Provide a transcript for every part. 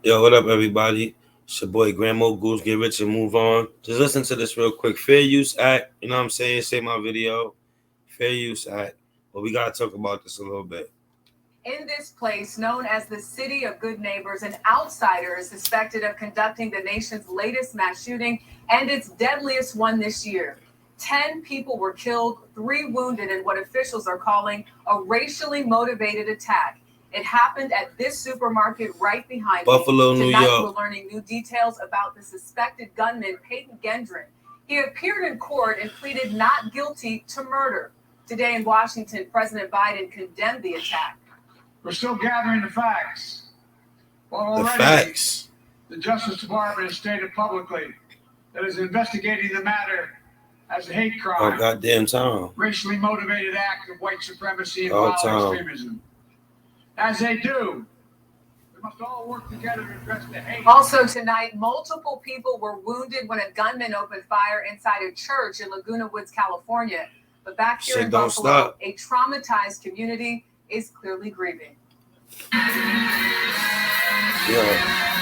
Yo, what up, everybody? It's your boy Grandma Goose. Get rich and move on. Just listen to this real quick. Fair Use Act. You know what I'm saying? Say my video. Fair Use Act. But we gotta talk about this a little bit. In this place, known as the City of Good Neighbors, an outsider is suspected of conducting the nation's latest mass shooting and its deadliest one this year. 10 people were killed, 3 wounded in what officials are calling a racially motivated attack. It happened at this supermarket right behind Buffalo, me. New Tonight, York. we're learning new details about the suspected gunman, Peyton Gendron. He appeared in court and pleaded not guilty to murder. Today in Washington, President Biden condemned the attack. We're still gathering the facts. Well, The already, facts. the Justice Department has stated publicly that it is investigating the matter as a hate Oh, crime, goddamn time. racially motivated act of white supremacy and All violent time. extremism. As they do, we must all work together to address the hate. Also tonight, multiple people were wounded when a gunman opened fire inside a church in Laguna Woods, California. But back here Shit in don't Buffalo, stop. a traumatized community is clearly grieving. Yo.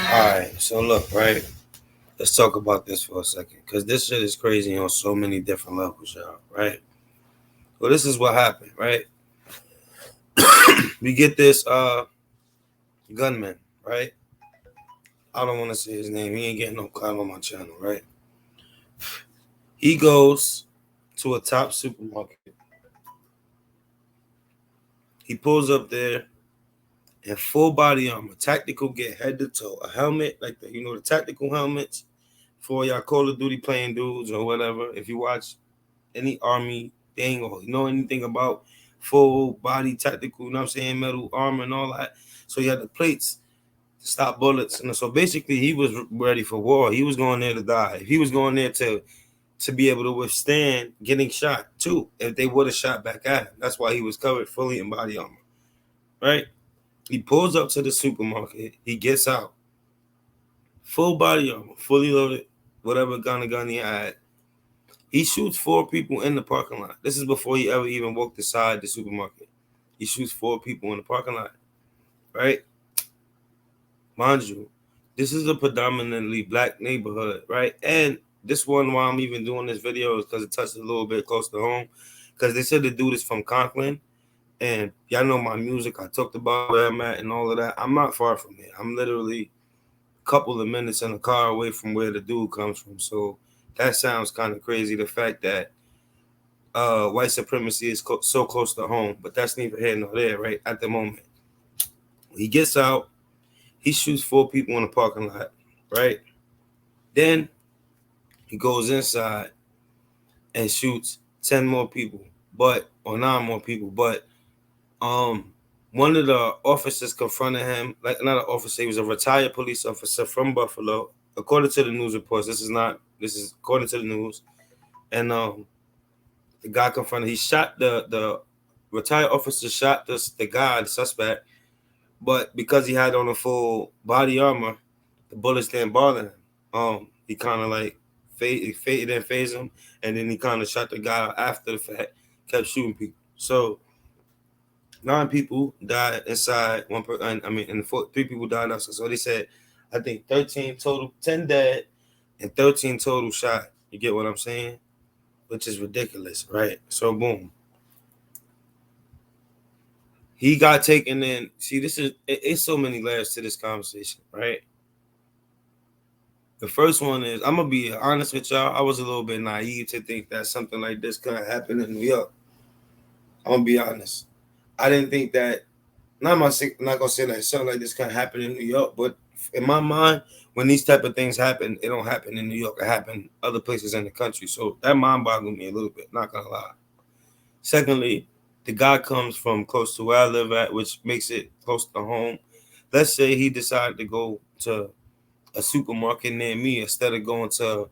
Alright, so look, right? Let's talk about this for a second. Because this shit is crazy on so many different levels, y'all, right? Well, this is what happened, right? We get this gunman, right? I don't want to say his name. He ain't getting no clout on my channel, right? He goes to a top supermarket. He pulls up there in full body armor, tactical gear, head to toe, a helmet like the tactical helmets for y'all Call of Duty playing dudes or whatever. If you watch any army thing or you know anything about full body tactical, you know what I'm saying, metal armor and all that. So he had the plates to stop bullets. And so basically he was ready for war. He was going there to die. He was going there to be able to withstand getting shot too, if they would have shot back at him. That's why he was covered fully in body armor. Right? He pulls up to the supermarket. He gets out. Full body armor, fully loaded, whatever kind of gun he had. He shoots 4 people in the parking lot. This is before he ever even walked inside the supermarket. He shoots 4 people in the parking lot. Right? Mind you, this is a predominantly black neighborhood, right? And this one, why I'm even doing this video, is because it touched a little bit close to home. Because they said the dude is from Conklin. And y'all know my music. I talked about where I'm at and all of that. I'm not far from it. I'm literally a couple of minutes in a car away from where the dude comes from. So that sounds kind of crazy. The fact that white supremacy is so close to home. But that's neither here nor there, right? At the moment. He gets out. He shoots 4 people in the parking lot, right? Then he goes inside and shoots 10 more people, or 9 more people. But one of the officers confronted him, like not an officer, he was a retired police officer from Buffalo. According to the news reports, this is according to the news. And the guy confronted, he shot the retired officer shot the guy, the suspect, but because he had on a full body armor, the bullets didn't bother him. He kind of like didn't phase him, and then he kind of shot the guy after the fact, kept shooting people. So 9 people died inside. And 3 people died outside. So they said, I think 13 total, 10 dead, and 13 total shot. You get what I'm saying? Which is ridiculous, right? So boom. He got taken in. See, it's so many layers to this conversation, right? The first one is, I'm going to be honest with y'all. I was a little bit naive to think that something like this could happen in New York. I'm going to be honest. I didn't think that, I'm not going to say that something like this can happen in New York, but in my mind, when these type of things happen, it don't happen in New York. It happen other places in the country. So that mind boggled me a little bit, not going to lie. Secondly, the guy comes from close to where I live at, which makes it close to home. Let's say he decided to go to a supermarket near me instead of going to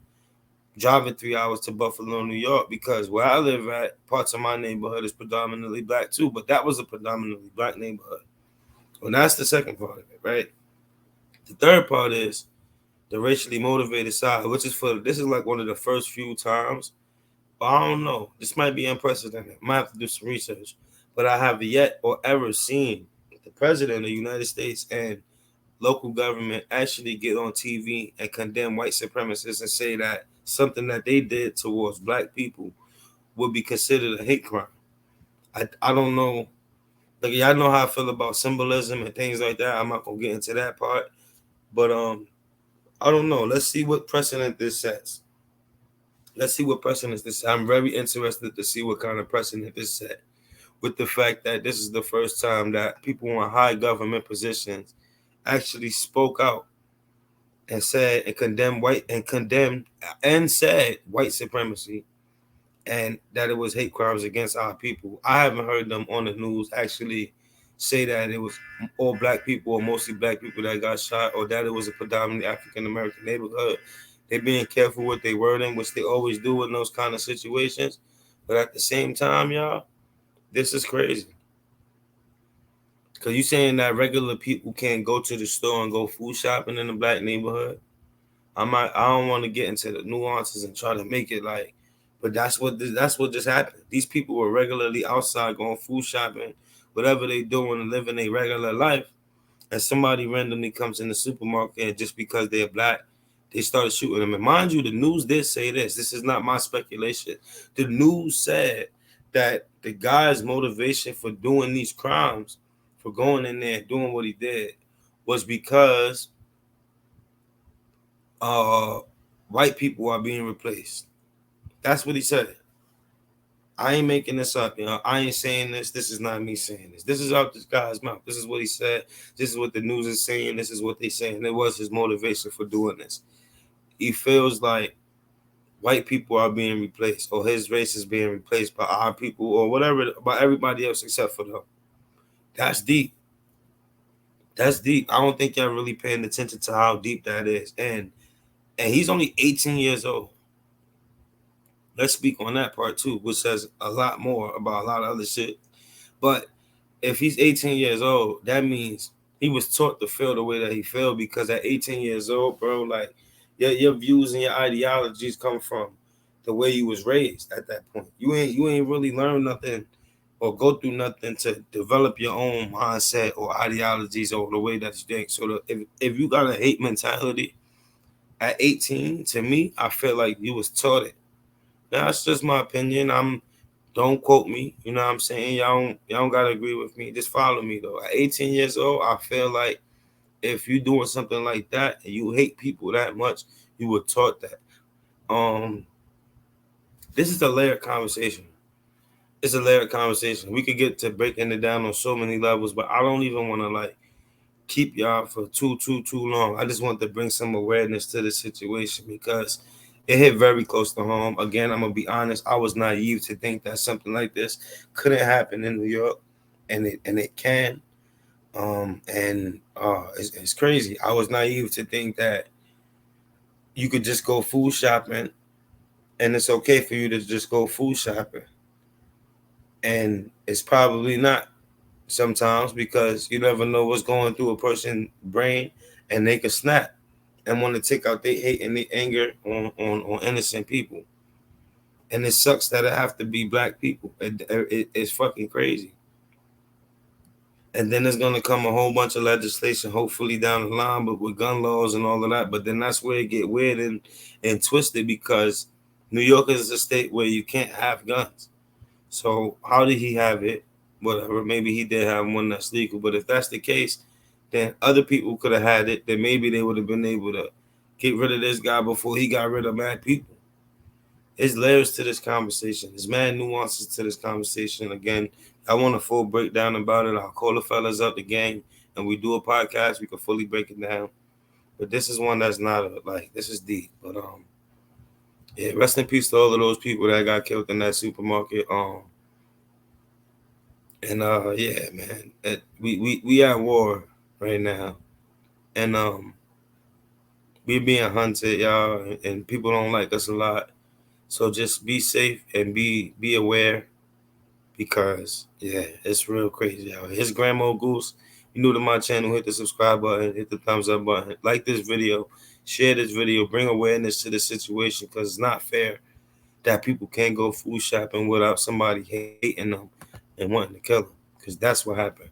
driving 3 hours to Buffalo, New York, because where I live at, parts of my neighborhood is predominantly black too, but that was a predominantly black neighborhood. Well, that's the second part of it, right? The third part is the racially motivated side, which is this is like one of the first few times. But I don't know. This might be unprecedented. I might have to do some research. But I have yet or ever seen the president of the United States and local government actually get on TV and condemn white supremacists and say that something that they did towards black people would be considered a hate crime. I don't know. Like, y'all know how I feel about symbolism and things like that. I'm not gonna get into that part, but I don't know. Let's see what precedent this sets. Let's see what precedent this. I'm very interested to see what kind of precedent this set. With the fact that this is the first time that people in high government positions actually spoke out and said and condemned and said white supremacy and that it was hate crimes against our people. I haven't heard them on the news actually say that it was all black people or mostly black people that got shot or that it was a predominantly African American neighborhood. They're being careful with their wording, which they always do in those kind of situations. But at the same time, y'all, this is crazy. Cause you saying that regular people can't go to the store and go food shopping in the black neighborhood. I don't want to get into the nuances and try to make it like, but that's what just happened. These people were regularly outside going food shopping, whatever they doing and living a regular life, and somebody randomly comes in the supermarket and just because they're black, they started shooting them. And mind you, the news did say this. This is not my speculation. The news said that the guy's motivation for doing these crimes, for going in there and doing what he did, was because uh, white people are being replaced. That's what he said. I ain't making this up, you know. I ain't saying this. This is not me saying this. This is out this guy's mouth. This is what he said. This is what the news is saying. This is what they saying. It was his motivation for doing this. He feels like white people are being replaced, or his race is being replaced by our people, or whatever, by everybody else except for them. That's deep. That's deep. I don't think y'all really paying attention to how deep that is. And he's only 18 years old. Let's speak on that part too, which says a lot more about a lot of other shit. But if he's 18 years old, that means he was taught to feel the way that he felt because at 18 years old, bro, like your views and your ideologies come from the way you was raised at that point. You ain't really learned nothing or go through nothing to develop your own mindset or ideologies or the way that you think. So if you got a hate mentality at 18, to me, I feel like you was taught it. That's just my opinion. Don't quote me. You know what I'm saying? Y'all don't gotta agree with me. Just follow me though. At 18 years old, I feel like if you doing something like that and you hate people that much, you were taught that. Um, this is a layered conversation. It's a layered conversation. We could get to breaking it down on so many levels, but I don't even want to like keep y'all for too long. I just want to bring some awareness to the situation because it hit very close to home. Again, I'm gonna be honest. I was naive to think that something like this couldn't happen in New York, and it can. It's crazy. I was naive to think that you could just go food shopping, and it's okay for you to just go food shopping, and it's probably not sometimes because you never know what's going through a person's brain, and they can snap and want to take out their hate and their anger on innocent people. And it sucks that it have to be black people. It's fucking crazy. And then there's gonna come a whole bunch of legislation, hopefully down the line, but with gun laws and all of that. But then that's where it get weird and twisted because New York is a state where you can't have guns. So how did he have it? Whatever. Maybe he did have one that's legal. But if that's the case, then other people could have had it. Then maybe they would have been able to get rid of this guy before he got rid of mad people. There's layers to this conversation. There's mad nuances to this conversation. Again, I want a full breakdown about it. I'll call the fellas up the gang and we do a podcast. We can fully break it down. But this is one that's not like this is deep. But yeah, rest in peace to all of those people that got killed in that supermarket. And yeah, man, we at war right now, and we being hunted, y'all, and people don't like us a lot. So just be safe and be aware because yeah, it's real crazy out here. His grandma Goose. You new to my channel, hit the subscribe button, hit the thumbs up button, like this video, share this video, bring awareness to the situation because it's not fair that people can't go food shopping without somebody hating them and wanting to kill them because that's what happened.